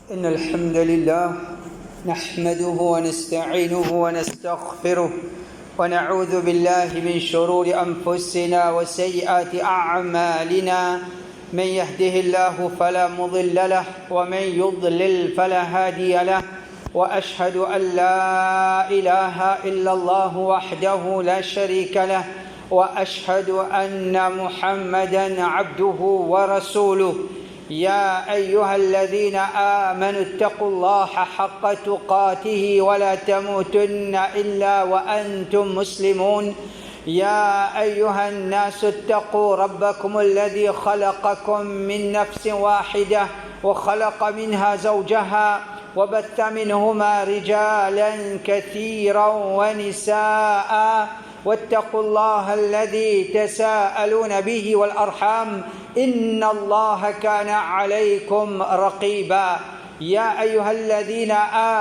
إن الحمد لله نحمده ونستعينه ونستغفره ونعوذ بالله من شرور أنفسنا وسيئات أعمالنا. من يهده الله فلا مضل له ومن يضلل فلا هادي له، وأشهد أن لا إله إلا الله وحده لا شريك له، وأشهد أن محمدا عبده ورسوله. يا أيها الذين آمنوا اتقوا الله حق تقاته ولا تموتن إلا وأنتم مسلمون. يا أيها الناس اتقوا ربكم الذي خلقكم من نفس واحدة وخلق منها زوجها وبث منهما رجالا كثيرا ونساء، واتقوا الله الذي تساءلون به والأرحام إن الله كان عليكم رقيبا. يا أيها الذين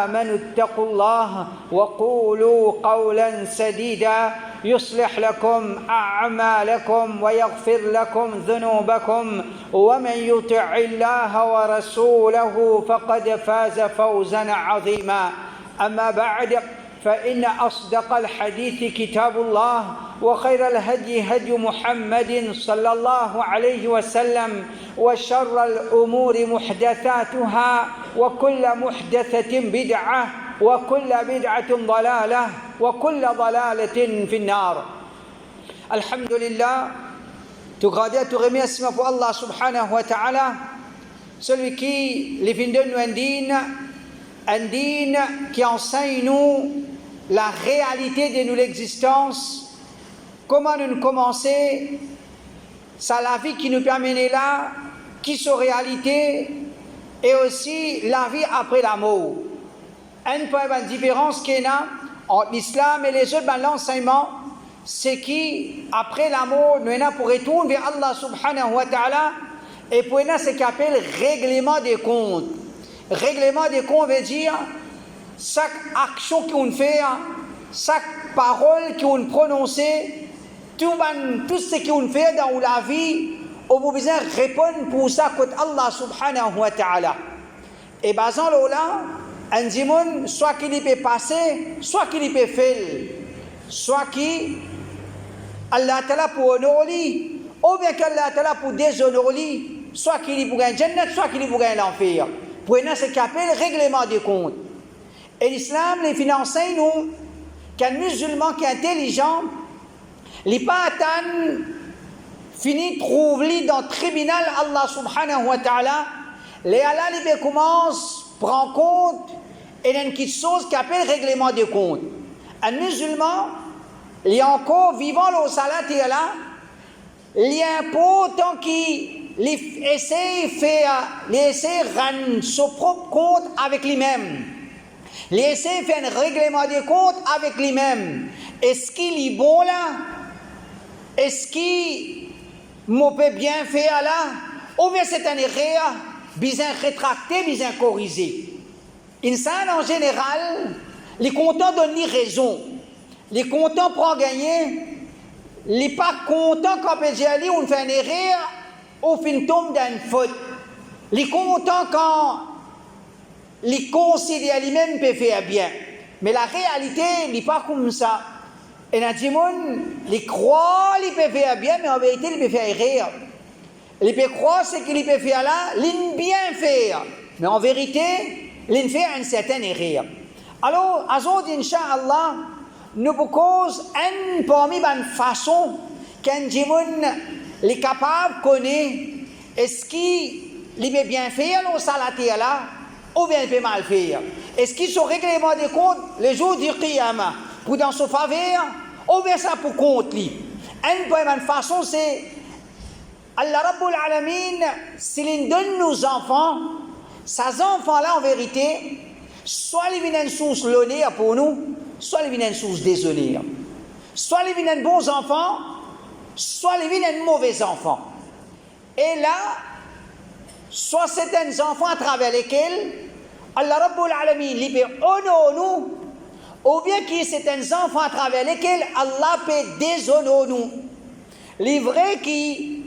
آمنوا اتقوا الله وقولوا قولا سديدا يصلح لكم أعمالكم ويغفر لكم ذنوبكم، ومن يطع الله ورسوله فقد فاز فوزا عظيما. أما بعد، فإن أصدق الحديث كتاب الله، وخير الهدي هدي محمد صلى الله عليه وسلم، وشر الأمور محدثاتها، وكل محدثة بدعة، وكل بدعة ضلالة، وكل ضلالة في النار. Alhamdulillah, tout grandeur, tout remerciement pour Allah subhanahu wa ta'ala, celui qui les vient de nous un dîne qui enseigne nous la réalité de notre existence, comment nous commencer, c'est la vie qui nous permet là, qui sont réalité, et aussi la vie après la mort. Une différence qu'il y a entre l'islam et les autres, l'enseignement, c'est qu'après la mort, nous avons pour retourner vers Allah subhanahu wa ta'ala, et pour nous, c'est ce qu'on appelle règlement des comptes. Règlement des comptes veut dire chaque action qu'on fait, chaque parole qu'on prononce, tout ce qu'on fait dans la vie, on a besoin de répondre pour ça contre Allah subhanahu wa ta'ala. Et basant là, un démon, soit qu'il peut passer, soit qu'il peut faire, soit qu'il Allah ta'ala pour honorer, ou bien qu'Allah ta'ala pour déshonorer, soit qu'il pour gagner Jannat, soit qu'il pour gagner l'enfer. Pour nous, c'est ce qu'on appelle règlement des comptes. Et l'islam, les finances, nous, qu'un musulman qui est intelligent, il n'est pas atteint, finit trouver dans le tribunal Allah subhanahu wa ta'ala, les Allah, il commence, prend compte, et il y a une petite chose qui appelle règlement des comptes. Un musulman, il est encore vivant au salat et Allah, il y a un peu tant qu'il essaie de rendre son propre compte avec lui-même. Il essaie de faire un règlement des comptes avec lui-même. Est-ce qu'il est bon là? Est-ce qu'il m'a bien fait là? Ou bien c'est un erreur, bien rétracté, bien corrigé. Insan en général, les contents donnent raison. Les contents prennent gagner. Les pas contents quand on fait une erreur, on fin tombe dans une faute. Les contents quand les considèrent lui-même peut faire bien. Mais la réalité n'est pas comme ça. Et dans le monde, les croient qu'ils peuvent faire bien, mais en vérité, ils peuvent faire erreur. Ils peuvent croire ce qu'ils peuvent faire là, ils bien faire. Mais en vérité, ils font une certaine erreur. Alors, aujourd'hui, Inch'Allah, nous proposons une parmi les façons qu'un démon est capable de connaître est-ce qu'il peut bien faire au salaté là ou bien il peut mal faire. Est-ce qu'il se règlement des comptes le jour du Qiyamah pour dans son faveur ou bien ça pour contre lui. Une première façon c'est Allah Rabbul Alamin, s'il donne nos enfants, ces enfants-là en vérité, soit ils viennent une source l'honneur pour nous, soit ils viennent une source déshonneur. Soit ils viennent bons enfants, soit ils viennent mauvais enfants. Et là, soit certains enfants à travers lesquels Allah Rabbul Alamin libère nous, ou bien qu'il y ait certains enfants à travers lesquels Allah peut déshonorer nous. Les vrais qui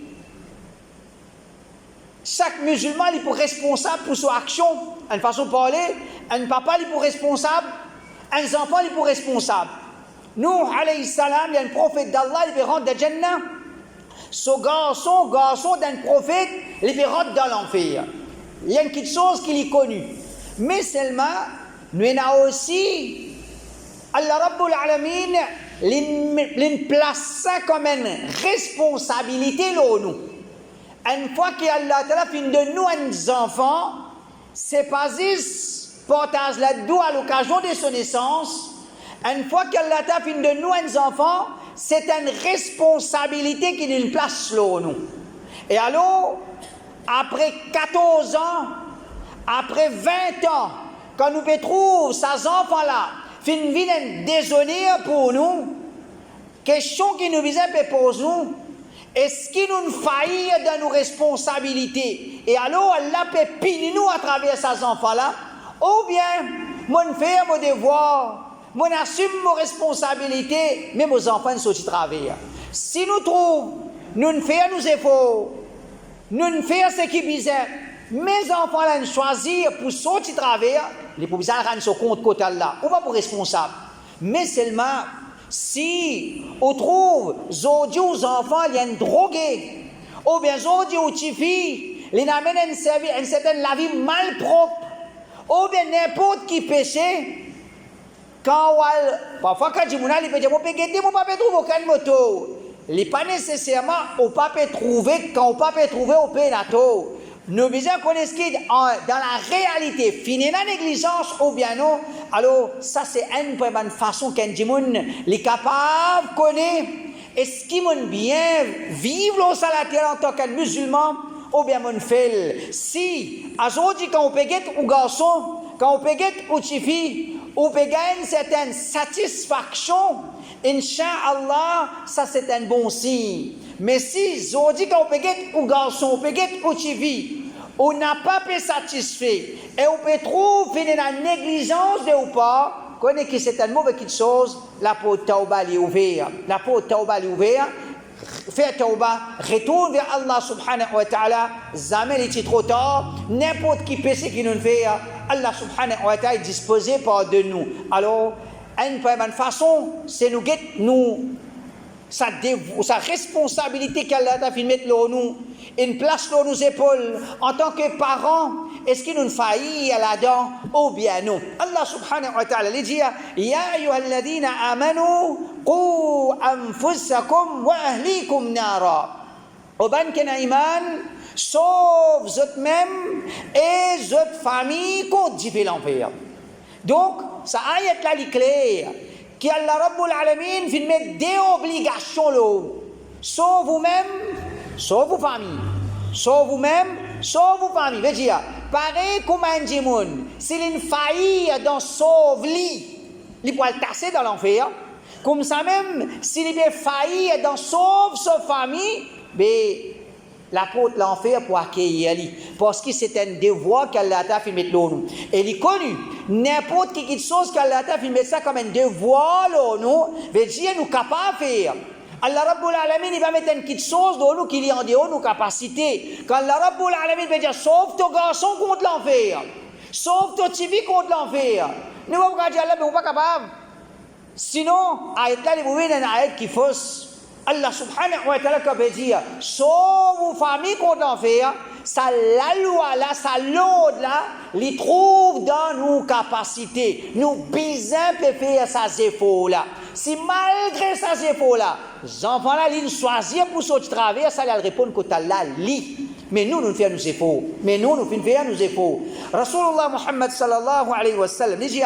Chaque musulman il est responsable pour son action. Une façon de parler, un papa il est responsable, un enfant il est responsable. Nous, alayhi salam, il y a un prophète d'Allah, il rentre dans le Jannah. Ce garçon d'un prophète, il rentre dans l'enfer. Il y a une petite chose qu'il est connu. Mais seulement, nous avons aussi, Allah Rabbul Alamin, il place ça comme une responsabilité là, nous. Une fois qu'Allah Ta'ala fin de nous un enfant, c'est pas juste partage là-dedans à l'occasion de son naissance. Une fois qu'Allah Ta'ala fin de nous un enfant, c'est une responsabilité qui nous place là, nous. Et alors, après 14 ans, après 20 ans, quand nous trouvons ces enfants-là, fin viennent désolé pour nous, question qui nous vise pour nous, est-ce qu'il nous faillit dans nos responsabilités? Et alors, Allah peut punir nous à travers ces enfants-là, ou bien, mon faire mon devoir, mon assume mes responsabilités, mais mes enfants sont au travers. Si nous trouvons, nous ne faisons nos efforts, nous ne faisons ce qui bizarre, mes enfants là choisir pour sortir travers, les propriétaires rendent son compte côté Allah, ou pas pour responsable. Mais seulement, si on trouve aujourd'hui aux enfants, il y a une droguée, ou bien aujourd'hui aux petites filles, ils amènent une certaine la vie mal propre, ou bien n'importe qui péché, quand parfois quand il peut dire, mon papa trouve aucune moto. Il n'est pas nécessairement au papa trouver, quand on peut trouver au pénato. Nous devons connaître dans la réalité, finir la négligence ou bien non. Alors, ça c'est une bonne façon qu'un djimoun est capable de connaître. Est-ce qu'il veut bien vivre au salaire en tant que musulman ou bien mon fait. Si, aujourd'hui, quand on peut être au garçon, quand on peut être aux filles, on peut gagner une certaine satisfaction, Inch'Allah, ça c'est un bon signe. Mais si, aujourd'hui, quand on peut être au garçon, on peut être aux filles, on n'a pas été satisfait, et on peut trouver la négligence de ou pas, connaît que c'est une mauvaise chose, la porte tauba est ouverte. La porte tauba est ouverte. Fais tauba, retourne vers Allah subhanahu wa ta'ala, jamais il est trop tard, n'importe qui péché qui nous fait, Allah subhanahu wa ta'ala est disposé par de nous. Alors, une bonne façon, c'est nous sa responsabilité qu'Allah a fait mettre là nous, une place là nos épaules, en tant que parents, est-ce qu'il nous faillit là-dedans ou bien non? Allah subhanahu wa ta'ala dit, Ya ayyuhalladhina amanu, qu anfusakum wa ahlikum nara. Au ban kena iman, sauve vous-même et votre famille contre du l'enfer. Donc, ça ayat là clair. Qui Allah Rabbul Alamin fait mettre des obligations là. Sauve vous-même, sauve vos familles. Sauve vous-même, sauve vos familles. Veut dire, pareil comme un djimoun, s'il a une faillite dans sauve-li, il peut le tasser dans l'enfer. Comme ça même, s'il a une faillite dans sauve sa famille, ben, la porte l'enfer pour accueillir lui. Parce que c'est un devoir qu'Allah a fait mettre là. Et il est connu. N'importe quelle chose qu'Allah a fait mettre ça comme un devoir là, nous, veut dire nous capables de faire. Allah Rabbul Alamin, il va mettre une petite chose dans nous qui est en dehors de nos capacités. Quand Allah Rabbul Alamin veut dire sauve ton garçon contre l'enfer. Sauve ton petit fille contre l'enfer. Nous ne pouvons pas dire Allah, mais on n'est pas capable. Sinon, ayat là, il y a une ayat qui fausse. Allah subhanahu wa ta'ala veut dire sauve vos familles contre l'enfer. Ça la loi là, ça l'ordre là, les trouve dans nos capacités. Nous besoin de faire ces efforts là. Si malgré ces efforts là, les enfants là, ils choisissent pour sortir travers, ça leur répond que Allah lit. Mais nous faisons nos efforts. Mais nous faisons nos efforts. Rasulullah Muhammad sallallahu alayhi wa sallam dit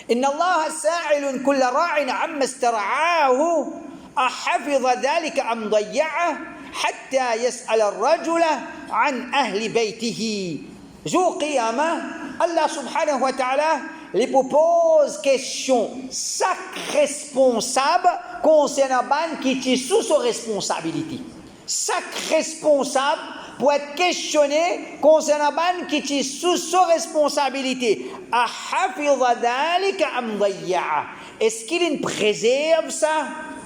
Inna Allah sa'ilun kulla ra'in amma istara'ahu أحفظ ذلك أم ضيعه حتى يسأل الرجل عن أهل بيته. Jour qiyamah, Allah subhanahu wa ta'ala lui pose question. Chaque responsable concernant ban qui est sous sa responsabilité. Chaque responsable pour être questionné concernant ban qui est sous sa responsabilité. أحفظ ذلك أم ضيعه. Est-ce qu'il préserve ça?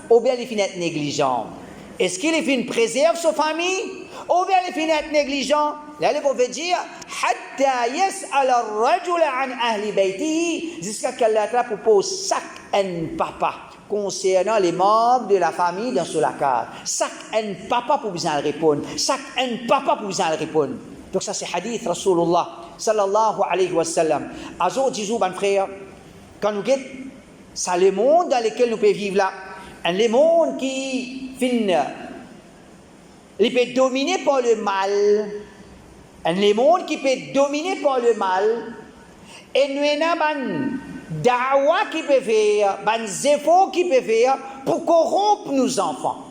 Ou bien il finit être négligent. Est-ce qu'il préserve sa famille? ouvert les fenêtres négligents. Là, le prophète dit, hatta yas'al ar-rajul an ahli baytihi, jusqu'à qu'Allah propose chaque papa concernant les membres de la famille dans ce lacar. Chaque papa pour vous en répondre. Chaque papa pour vous en répondre. Donc ça c'est hadith Rasulullah sallallahu alayhi wa sallam. Azo disou ban frère, quand nous guettons, c'est le monde dans lequel nous pouvons vivre là. Le monde qui finit, il peut dominer par le mal. Le monde qui peut dominer par le mal. Et nous avons da'wa qui peut faire, des efforts qui peut faire pour corrompre nos enfants.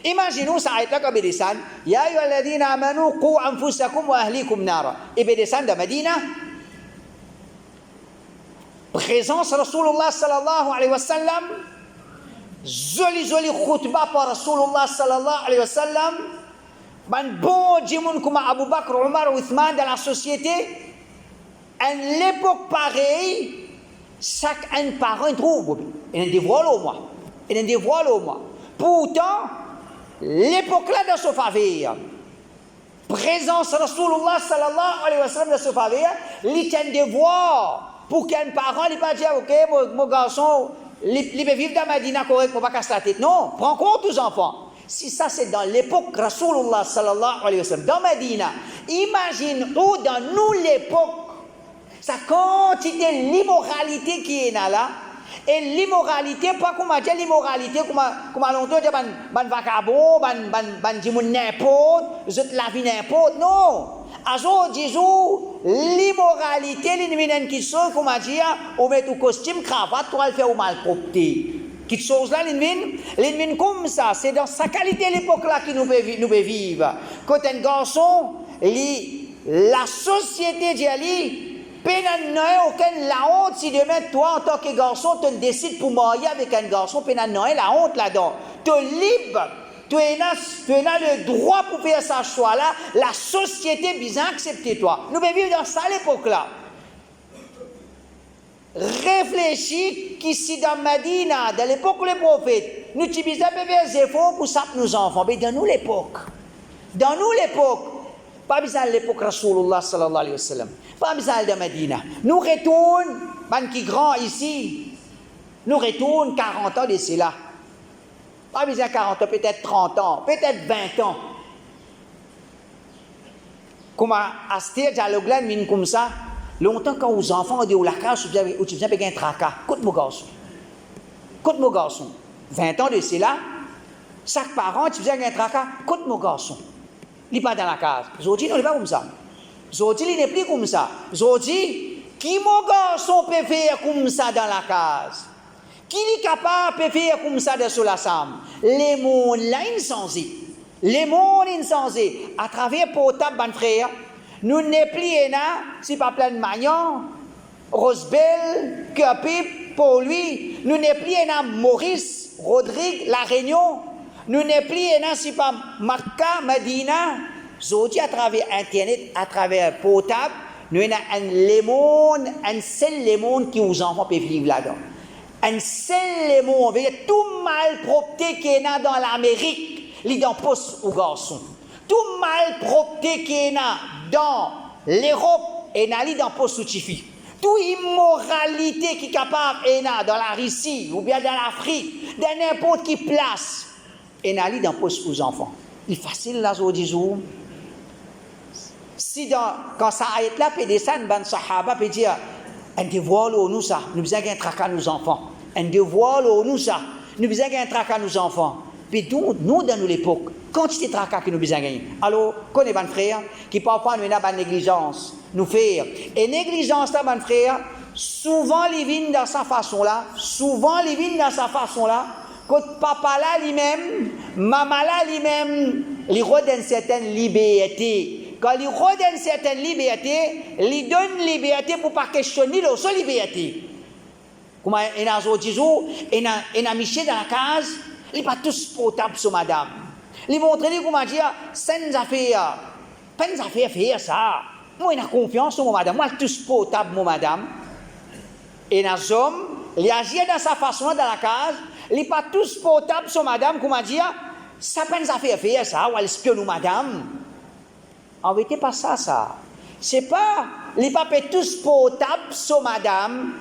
Imaginons ça ayat là comme Bédessan. Ya ayyuhalladhina amanu qu anfusakum wa ahlikum nara. Et Bédessan de Medina. Présence Rasulullah sallallahu alayhi wa sallam. Joli khutbah par Rasulullah sallallahu alayhi wa sallam. Ban bon djimoun comme Abu Bakr, Omar, Uthman dans la société. À l'époque pareille, chaque parent trouve. Il dévoile au moins. Pourtant, l'époque là dans ce faveur, présence Rasulullah sallallahu alayhi wa sallam dans ce faveur, il tient un devoir pour qu'un parent ne pas dire, ok, mon garçon, il peut vivre dans Medina correct pour pas casser la tête. Non, prends compte aux enfants. Si ça c'est dans l'époque Rasulullah sallallahu alayhi wa sallam, dans Medina, imagine où dans nous l'époque, sa quantité l'immoralité qui est là, et l'immoralité, pas comme dire l'immoralité, comme longtemps dire ban vagabond, ban dimoun n'importe, la vie n'importe, non. Azo disou l'immoralité, l'invinen qui sont, comme dire, on met tout costume, cravate, pour le faire au malpropreté. Quelque chose là, l'invine comme ça, c'est dans sa qualité l'époque là que nous pouvons vivre. Quand un garçon, la société dit, pénan aucune la honte si demain toi en tant que garçon tu décides pour marier avec un garçon, pénan la honte là-dedans. Tu es libre, tu as le droit pour faire ce choix là. La société bien accepter toi. Nous pouvons vivre dans ça l'époque là. Réfléchis qu'ici dans Medina, dans l'époque où les prophètes, nous utilisons des efforts pour ça nos enfants. Mais dans nous l'époque, pas besoin de l'époque Rasulullah sallallahu alayhi wa sallam. Pas besoin de Medina. Nous retournons, man qui grand ici, nous retournons 40 ans de cela. Pas besoin de 40 ans, peut-être 30 ans, peut-être 20 ans. Comme à Astir, Dialoglan, mine comme ça, longtemps quand aux enfants ont dit au lacage, où tu viens payer un tracas. Écoute mon garçon. 20 ans de cela, chaque parent, tu viens un tracas. Écoute mon garçon. Il n'est pas dans la case. Aujourd'hui, il n'est pas comme ça. Aujourd'hui, il n'est plus comme ça. Aujourd'hui, qui mon garçon peut faire comme ça dans la case? Qui est capable de faire comme ça dans la somme? Les mondes là insensés. À travers portable, mon frère, nous n'est plus là, si pas plein de Magnan, Rosebel, Cupip, pour lui. Nous n'est plus là, Maurice, Rodrigue, La Réunion. Nous n'est plus là, si pas Makka, Medina. Aujourd'hui, à travers Internet, à travers portable, nous avons un seul monde qui aux enfants peuvent vivre là-dedans. Un seul monde, tout malpropreté qui est là dans l'Amérique, il est dans le poste aux garçons. Tout malpropreté qui est là dans l'Europe, et là, il est dans le poste aux filles. Toute immoralité qui est capable est là dans la Russie, ou bien dans l'Afrique, dans n'importe quelle place, et là, il est dans le poste aux enfants. Il est facile là, aujourd'hui. Si quand ça a été là, peut descendre, ben sahaba peut dire, un devoir nous ça, nous besoin d'un trac à nos enfants. Un devoir nous ça, nous besoin d'un trac à nos enfants. Puis nous dans l'époque, quantité de tracas que nous besoin gagner. Alors, connaissez mon frère, qui parfois nous avons une négligence, nous faire. Et négligence là, mon frère, souvent les vins dans sa façon là, quand papa là lui-même, maman là lui-même, il redonne une certaine liberté. Quand il redonne une certaine liberté, il donne liberté pour ne pas questionner leur seule liberté. Comme il y a un jour, il y a Michel dans la case, il n'est pas tous potable sur madame. Il montre comment dire, sans affaire, pas une affaire faire ça. Moi, il a confiance sur mon madame, moi, tous potable, mon madame. Et il y a un homme, il agit dans sa façon dans la case, il n'est pas tous potable sur madame, comment dire, ça pas une affaire faire ça, ou elle espionne madame. En vérité, pas ça, ça. C'est pas les papiers tous potables sur madame,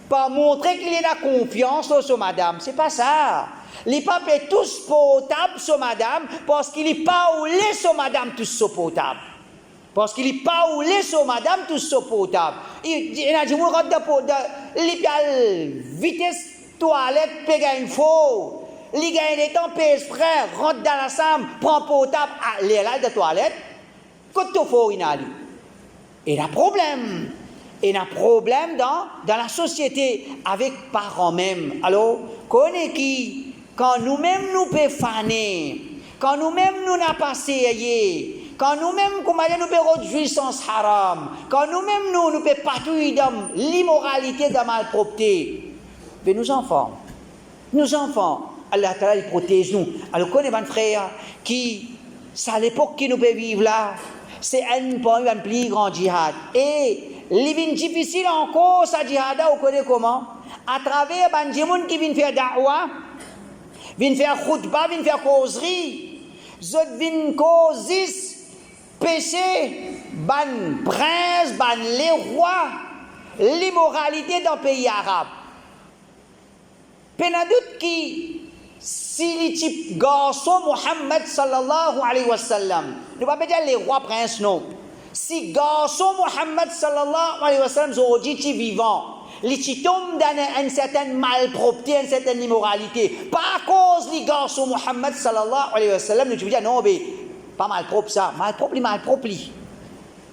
pour montrer qu'il est la confiance sur madame. C'est pas ça. Les papiers tous potables sur madame, parce qu'il n'est pas ou les sur madame tous sur potable. Parce qu'il n'est pas ou les sur madame tous sur potable. Il a dit, vous rentrez dans vitesse toilette, pega une faux. Il gagne des temps, pèse frère, rentre dans la chambre, prend potable, les là de toilette. Quand tu fais, il a dit. Il y a un problème. Il y a un problème dans la société avec parents même. Alors, quand nous-mêmes nous pouvons faner, quand nous-mêmes nous n'avons pas essayé, quand nous-mêmes nous pouvons jouissance haram, quand nous-mêmes nous pouvons patouiller dans l'immoralité, dans la malpropreté, mais nos enfants, Allah Ta'ala, il protège nous. Alors, quand on a un frère qui, c'est à l'époque qui nous peut vivre là, c'est un plus grand djihad. Et l'ivin difficile encore, ça djihad, vous connaissez comment? À travers des gens qui viennent faire da'wah, viennent faire khutbah, viennent faire causerie, ils viennent causer péché, ban prince, ban les rois, l'immoralité dans le pays arabe. Penadout qui, si les types garçons Muhammad sallallahu alayhi wa sallam, ne pas dire les rois princes, non. Si garçons Muhammad sallallahu alayhi wa sallam sont dit vivants, les types tombent dans une certaine malpropreté, une certaine immoralité. Pas à cause des garçons Muhammad sallallahu alayhi wa sallam, tu veux dire non, mais pas malpropre ça, malpropre.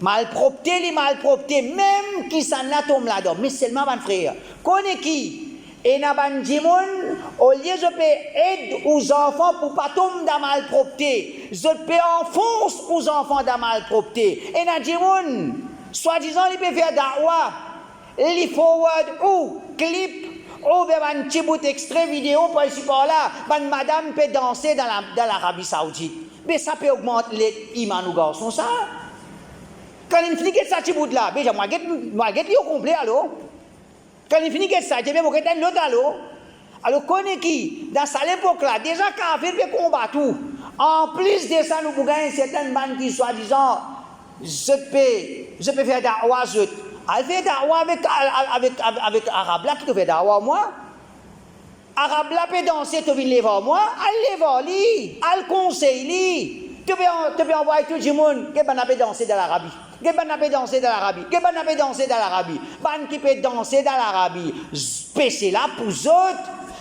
Malpropreté, les malpropreté, même qui s'en a tombé là-dedans, mais seulement mon frère. Connais qui? Et na ban djimoun, au lieu de aider aux enfants pour pas tomber dans la malpropreté, je peux enfoncer aux enfants dans la malpropreté. Et na djimoun, soi-disant, il peut faire da'wah, il forward ou clip, ou bien un petit bout d'extrait vidéo par ici par là, ban madame peut danser dans l'Arabie Saoudite. Mais ça peut augmenter l'imam ou garçon, ça. Quand il finit ça, petit bout là, déjà, moi, je au complet, alors. Quand il finit ça, je vais vous dire l'autre alors, connaît qui, dans cette époque-là, déjà, quand on fait combat tout, en plus de ça, nous pouvons gagner certaines bandes qui, soi-disant, je peux faire da'wah, elle fait da'wah avec Arabe là, qui te fait da'wah, moi. Arabe là peut danser, tu viens lever moi, elle lève lui, elle conseille, tu peux envoyer tout le monde, qui peut danser dans l'Arabie. Qui peut danser dans l'Arabie? Qui peut danser dans l'Arabie? Ban qui peut danser dans l'Arabie? C'est là pour eux.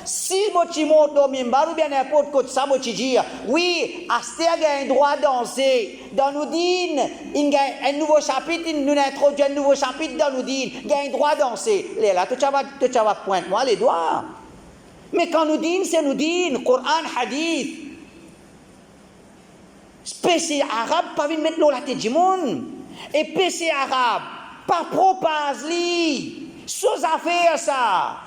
Si tu montes au mimbar ou bien n'importe quoi, ça tu dire, oui, Asté a un droit de danser. Dans nous dit, il y a un nouveau chapitre, nous introduit un nouveau chapitre dans nous dit, il y a un droit de danser. Là, tu vas pointer moi les doigts. Mais quand nous dit, c'est nous dit, Coran, Hadith. Spécial arabe, pas venir mettre dans la tête du monde. Et PC arabe, pas propage-li, chose à faire ça.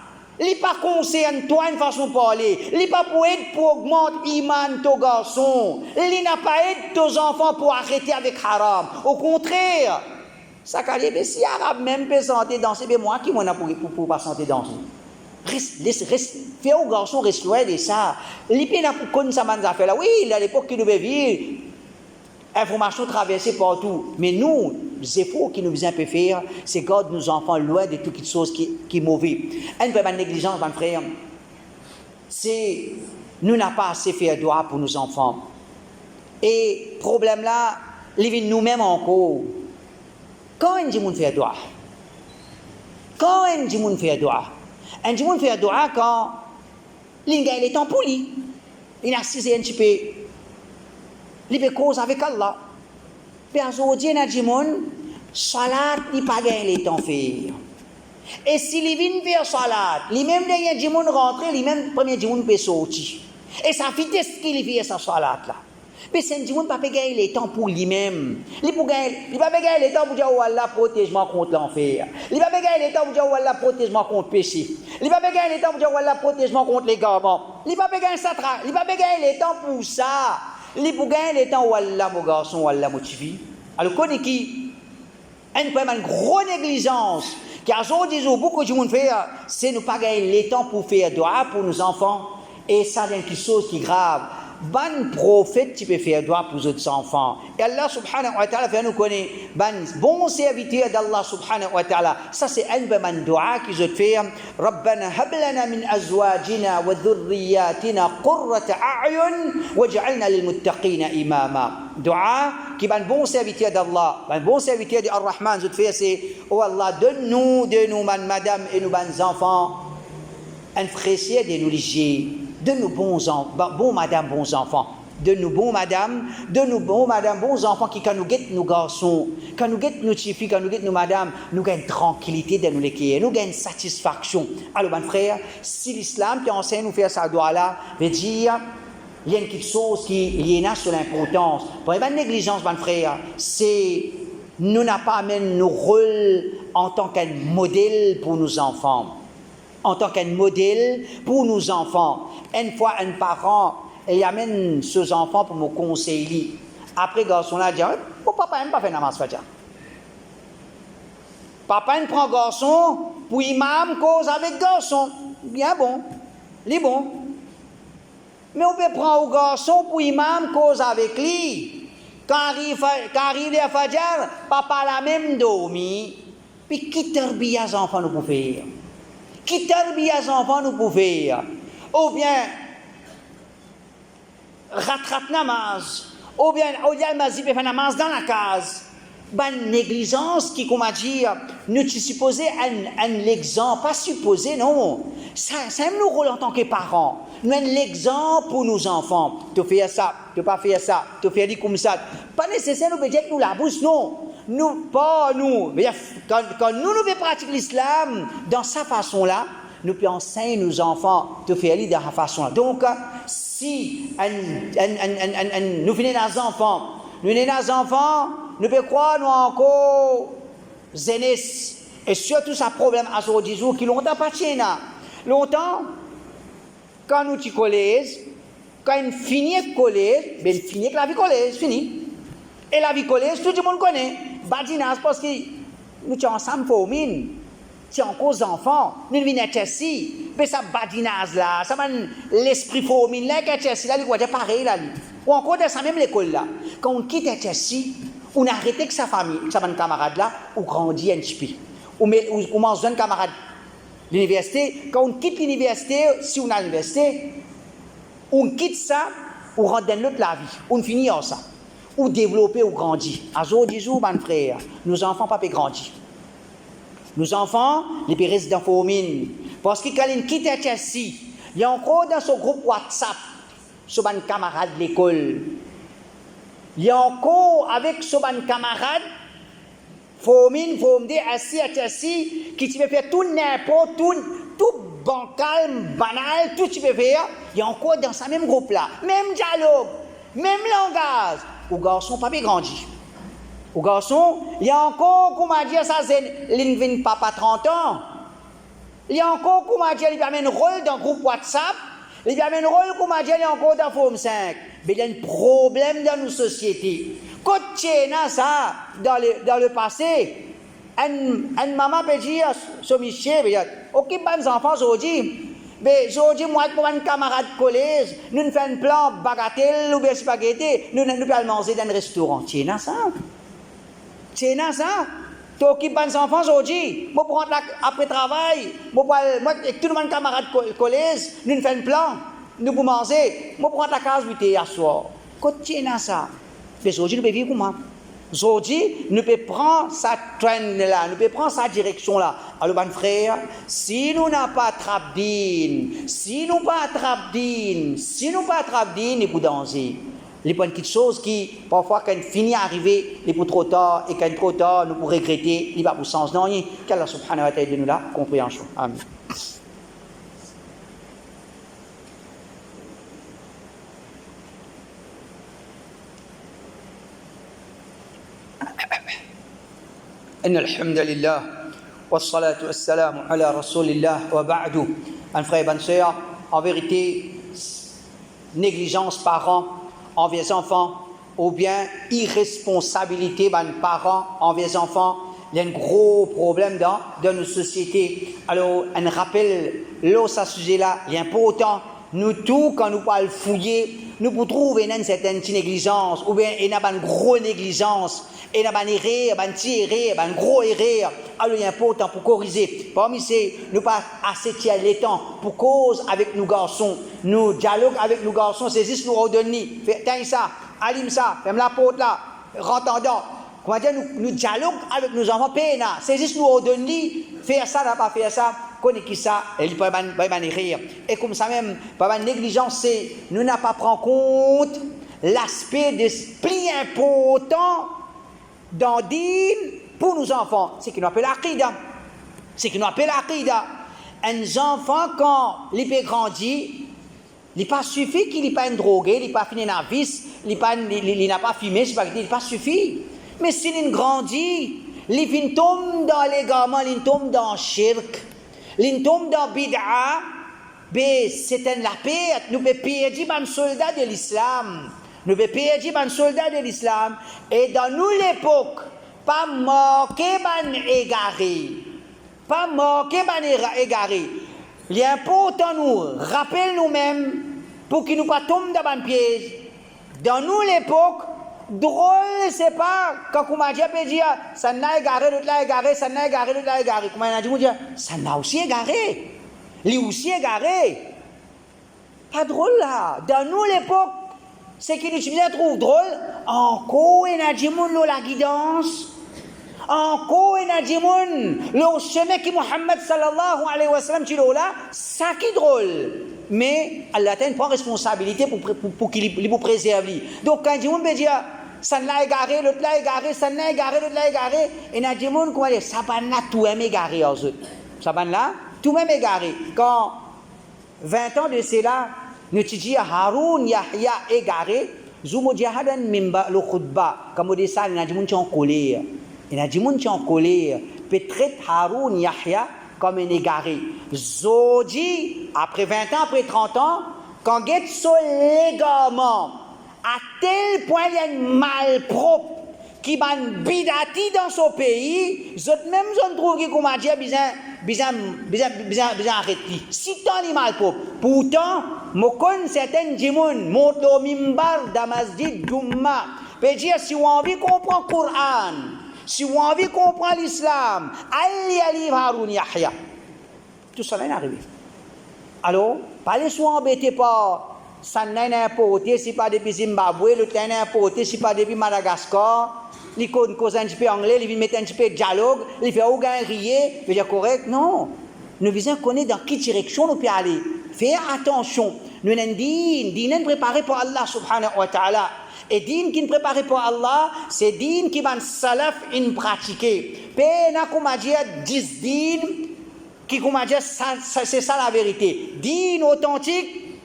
Li pas concerne toi une façon de parler. Li pas pour aider pour augmenter l'iman de ton garçon. Li n'a pas aidé tes enfants pour arrêter avec haram. Au contraire, ça quand même si arabe même peut santé danser, mais moi qui m'en a pour pas santé danser. Fais au garçon reste loin de ça. Li peut n'a pour connaître ça man affaire là. Oui, à l'époque qui nous vivre. Information traversée partout. Mais nous, les efforts qui nous besoin de faire, c'est garder nos enfants loin de toutes choses qui sont mauvaises. Une vraie négligence, mon frère, c'est nous n'avons pas assez fait droit pour nos enfants. Et le problème là, il vient nous-mêmes encore. Quand on dit qu'on fait droit, on dit fait droit quand il gagne le temps pour lui. Il a assisté un petit peu. Il fait cause avec Allah. Puis aujourd'hui, il a dit, salat, il n'a pas gagné le temps de faire. Et s'il vient faire salat, lui-même, il a dit, rentrer, lui-même, premier dit, peut sortir. Et ça fait ce qu'il fait, sa salat là. Mais c'est un dit, il n'a pas gagné le temps pour lui-même. Il n'a pas gagné le temps pour dire, oh Allah, protège-moi contre l'enfer. Il n'a pas gagné le temps pour dire, oh Allah, protège-moi contre le péché. Il n'a pas gagné le temps pour dire, oh Allah, protège-moi contre les garments. Il n'a pas gagné ça, il n'a pas gagné le temps pour ça. Les pour gagner le temps où Allah mon garçon ou Allah mon fille. Alors connaît qui une grosse négligence qui a aujourd'hui beaucoup de monde fait, c'est ne pas gagner le temps pour faire droit pour nos enfants et ça c'est quelque chose qui est grave. ban prophète qui peut faire droit pour les autres enfants. Et Allah subhanahu wa ta'ala fait nous connaître ban bon serviteur d'Allah subhanahu wa ta'ala. Ça c'est un ban dua qu'ils ont fait. Rabbana hab lana min azwajina wa dhurriyyatina qurrata a'yun waj'alna lil muttaqina imama. Dua qui ban bon serviteur d'Allah, ban bon serviteur d'Ar-Rahman, ils ont fait c'est oh Allah donne-nous madame et nous bons enfants un frère de nous léger, de nous bons madame, bons enfants, de nous bons madame, bons enfants qui quand nous guettent nos garçons, quand nous guettent nos filles, quand nous guettent nos madame, nous gagnons tranquillité de nous les nous gagnons satisfaction. Alors mon frère, si l'islam qui enseigne nous faire ça doit là, veut dire il y a une petite chose qui est là sur l'importance. Pour une négligence, mon frère, c'est nous n'a pas amené nos rôles en tant qu'un modèle pour nos enfants. En tant qu'un modèle pour nos enfants. Une fois, un parent, il amène ses enfants pour me conseiller. Après, le garçon-là dit, oh, papa n'aime pas faire namaz fajr. Papa il prend garçon, pour imam cause avec garçon. Bien bon, il est bon. Mais on peut prendre au garçon pour imam cause avec lui. Quand arrive à fajr, papa l'a même dormi. Puis qui terbiya les enfants nous pour faire? Qui terbiya les enfants nous pour faire? Ou bien rattrape namaz, ou bien Odial Mazi peut faire namaz dans la case. Ben négligence qui, comme a dit, nous supposons un exemple, pas supposé, non. C'est même nos rôle en tant que parents. Nous avons l'exemple pour nos enfants. Tu fais ça, tu pas faire ça, tu fais dit comme ça. Pas nécessaire nous dire que nous la bouche, non. Nous, pas nous. Quand nous pouvons pratiquer l'islam dans sa façon-là, nous pouvons enseigner nos enfants de faire de la façon-là. Donc, si nous venons dans les enfants, nous pouvons croire nous encore jeunesse. Et surtout, ça problème à ce jour qui longtemps pas là. Longtemps, quand nous sommes collège, quand on finit le collège, ben finit la vie collège, fini. Et la vie collège, tout le monde connaît. Badinage, parce que nous sommes ensemble pour mine. C'est encore des enfants. Nous venons ici. Mais ça badinage là, ça l'esprit pour mine là, qui est ici, là, il est pareil là. Ou encore dans sa même l'école là. Quand on quitte ici, on arrête avec sa famille, sa camarade là, on grandit un petit peu. On mange un camarade. L'université, quand on quitte l'université, si on a l'université, on quitte ça, on rentre dans l'autre la vie, on finit en ça, ou développer ou grandir. À jour du jour, mon frère, nos enfants pas grandir. Nos enfants, les pères résidents formines, parce que quand ils quittent Chelsea, il y a encore dans ce groupe WhatsApp, ce bon camarade de l'école, il y a encore avec ce bon camarade, formine, assis à Chelsea, qui tu peux faire tout n'importe, tout bancal, banal, tout tu peux faire, il y a encore dans ce même groupe-là, même dialogue, même langage, aux garçons pas grandi. Aux garçons, il y a encore, comment dire ça, il ne pas 30 ans. Il y a encore, comment dire, il y a un rôle dans le groupe WhatsApp, il y a un rôle, comment dire, il y a encore dans Forme 5. Mais il y a un problème dans nos sociétés. Quand tu es ça, dans le passé, une maman peut dire, ce monsieur, ok, bonnes enfants aujourd'hui, mais aujourd'hui, moi, pour un camarade de collège, nous faisons un plan bagatelle ou bien spaghetti, nous allons manger dans un restaurant. Tu es ça? Tu es ça? Tu occupes bonnes enfants aujourd'hui, moi, pour rentrer après travail, moi, avec tout le monde camarade de collège, nous faisons un plan, nous pour manger, moi, pour rentrer à la case 8 h à soir. Quand tu es ça? Mais aujourd'hui, nous pouvons vivre comment? Aujourd'hui, nous pouvons prendre sa trend-là, nous pouvons prendre sa direction-là. Alors, mon frère, si nous n'avons pas trabdine, si nous pas trabdine, il faut danger. Il y a une petite chose qui, parfois, quand il finit à arriver, il est trop tard, et quand il est trop tard, nous pouvons regretter, il va pour sens. Non, qu'Allah subhanahu wa ta'ala de nous là, compréhension. Amen. إن الحمد لله والصلاة والسلام على رسول الله وبعد. Un frère et bonne sœur, en vérité, négligence parents envers les enfants, ou bien irresponsabilité des parents envers les enfants, il y a un gros problème dans nos sociétés. Alors, un rappel, là, ce sujet-là, il est important, nous tous, quand nous parlons fouiller, nous pouvons trouver une certaine négligence, ou bien il y a une grosse négligence, il y a une erreur, une petite erreur, une grosse erreur. Alors il est important pour corriger. Parmi ces, nous pas assez tiers les temps pour cause avec nous garçons, nous dialogue avec nous garçons, c'est juste nous ordonner. Tiens ça, allume ça, ferme la porte là, rentre dedans. Comment dire, nous dialogue avec nos enfants, c'est juste nous ordonner, faire ça, n'a pas faire ça. Connaît qui ça, il peut pas rire. Et comme ça même, pas une négligence, c'est nous n'a pas prendre compte l'aspect des plus important dans din pour nos enfants. C'est ce qu'on appelle l'aqida. C'est ce qu'on appelle l'aqida. Un enfant, quand il peut grandir, il pas suffit qu'il n'est pas un drogué, il n'est pas fini dans la vice, il n'a pas fumé, il n'est pas suffit. Mais s'il grandit, il tombe dans l'égarement, il tombe dans le shirk. L'in tombe dans bid'a, c'est la perte. Nous pouvons perdre un soldat de l'islam. Nous pouvons perdre un soldat de l'islam. Et dans nous l'époque, pas manquer ban égaré. Pas manquer ban égaré. Il est important nous rappeler nous-mêmes pour qu'il nous pas tombe dans un piège. Dans nous l'époque, drôle, c'est pas quand on m'a dit, ça n'a égaré, l'autre l'a égaré, ça n'a égaré, l'autre l'a égaré. Comment on a dit, ça n'a aussi égaré. Lui aussi égaré. Pas drôle là. Dans nous l'époque, c'est qu'il utilise trouve drôle. Encore on a dit, la guidance. Encore on a dit, le chemin qui Muhammad sallallahu alayhi wa sallam, ça qui est drôle. Mais Allah prend responsabilité pour qu'il vous préserve. Donc quand il dit ça l'a égaré, l'autre l'a égaré, ça l'a égaré, l'autre l'a égaré, et il a dit ça va tout même égaré. Ça va là, tout même égaré. Quand 20 ans de cela, nous disons Haroun Yahya égaré, Zumo Jahadan Mimba le Khutba, comme on dit ça, il a dit en colère. Il a dit en colère. Peut-être Haroun Yahya comme un égaré. Zodi, après 20 ans, après 30 ans, quand il y a l'égarement, à tel point il y a une malpropre qui va bidati dans son pays, même zone trouve qui comme a dit bizarre arrêter. Si tant est malpropre. Pourtant, je connais certaines gens montent au mimbar dans masjid Jumma. Peut dire si on a envie de comprendre le Coran, si on a envie de comprendre l'islam, allez à lire Haroun Yahya. Tout ça n'est arrivé. Alors, pas les soins embêtés par ça n'est n'importe si pas depuis Zimbabwe, le temps n'importe si pas depuis Madagascar, les causes un petit peu anglais, les mettent un petit peu de dialogue, les fait aucun rier, veut dire correct. Non. Nous visons connaître dans quelle direction nous pouvons aller. Faire attention. Nous avons din préparé pour Allah subhanahu wa ta'ala. Et din qui est préparé pour Allah, c'est din qui va salaf in pratiquer. Pena comme a dit 10 din qui comme a dit c'est ça la vérité. Din authentique,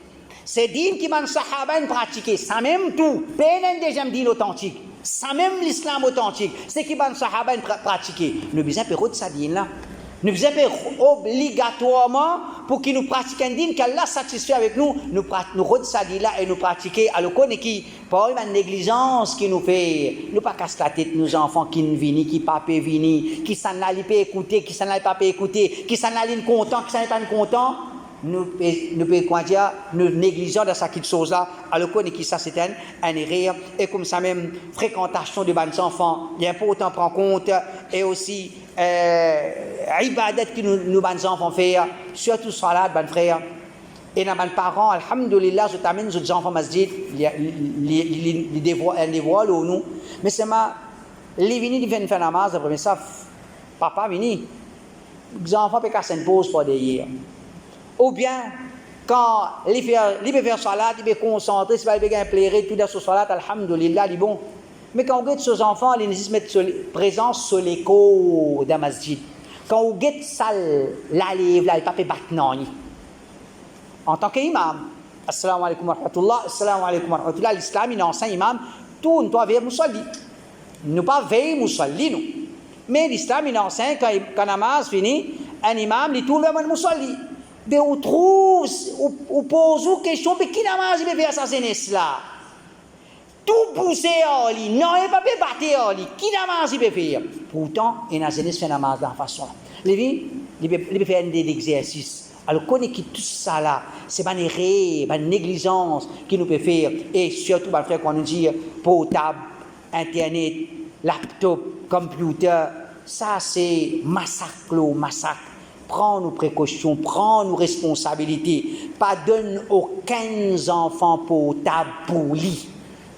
c'est din qui va sahaba in pratiquer. Ça même tout. Pena déjà din authentique. Ça même l'islam authentique. C'est qui va sahaba in pratiquer. Nous besoin de ça din là. Nous faisons obligatoirement pour qu'ils nous pratiquent un dîme qu'Allah satisfait avec nous redisons ça là et nous pratiquer à l'occasion qui pas une négligence qui nous fait nous pas casse la tête nos enfants qui ne viennent qui pas venir qui s'en allent pas écouter qui s'en allent pas écouter qui s'en allent content qui s'en allent pas content nous quoi dire nous négligeons dans cette chose là à l'occasion qui ça c'est un erreur et comme ça même fréquentation de bons enfants il est important prendre compte et aussi ibadat que nous bons enfants faire surtout salat ban frère et nos parents alhamdulillah je t'amène nos enfants masjid les dévoile ou nous mais c'est ma les venir de faire namaz après ça papa vini les enfants peuvent casser une pause pour derrière ou bien quand les faire salat ils peuvent concentrer s'ils veulent plairer tout dans ce salat alhamdulillah les bon. Mais quand on guette ces enfants, ils nécessitent mettre présence sur l'écho d'un masjid. Quand on guette sale, là, il ne pas battre non. En tant qu'imam, assalamu alaikum wa rahmatullah, assalamu alaikum wa rahmatullah, l'islam, il enseigne imam, tout ne doit veiller musalli. Nous pas veiller musalli, nous. Mais l'islam, il enseigne, quand namaz finit, un imam, il tourne vers le musalli. Mais on trouve, on pose une question, mais qui namaz il veut faire ça, c'est là? Tout pousser en lit, non, il ne peut pas battre en lit. Qui namaz il peut faire? Pourtant, il y a une jeunesse fait namaz de la façon. Il peut faire des exercices. Alors, connaît qui tout ça là, c'est pas une erreur, pas une négligence qui nous peut faire. Et surtout, bah, frère, quand on nous dit portable, internet, laptop, computer, ça c'est massacre, massacre. Prends nos précautions, prends nos responsabilités. Pas donne aucun enfant portable pour lui.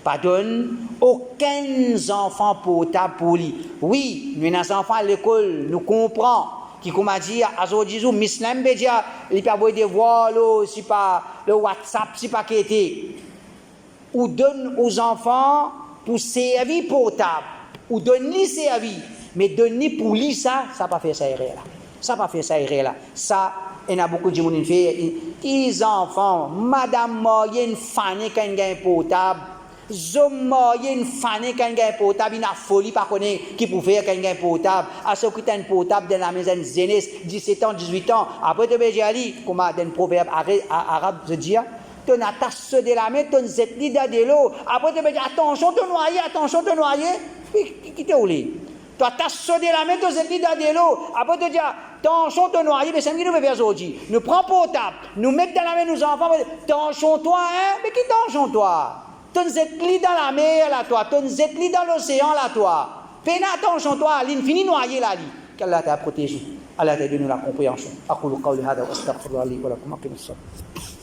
Pas donne aucun enfant portable pour lui. Oui, nous avons des enfants à l'école, nous comprenons. Qui comme a dit aujourd'hui Miss Lambedia il peut avoir des voix si pas le WhatsApp si pas qui était ou donne aux enfants pour servir portable ou donne lui servir mais donner pour lui ça pas fait ça erreur là ça pas fait ça erreur là ça il y a beaucoup de gens qui fait les enfants madame moyenne fané quand gagne portable Zom moyen fané quand gagne portable il a folie pas connaître qui pour faire quand gagne portable à ce qui t'as portable dans la maison jeunesse 17 ans 18 ans après te beje ali comme dans un proverbe arabe se dit ton attache de la main ton zet li dans de l'eau après te beje attention te noyer qui te ouli toi attache de la main ton zet li dans de l'eau après te dire attention te noyer mais c'est qui nous fait aujourd'hui nous prend portable nous mettre dans la main nos enfants attention toi hein mais qui attention toi ton zetli dans la mer là toi, ton zetli dans l'océan là toi. Fais attention toi, l'infini noyé là. Qu'Allah t'a protégé. Allah t'a donné la compréhension. أقول قولي هذا وأستغفر الله لي ولكم. أقم الصلاة.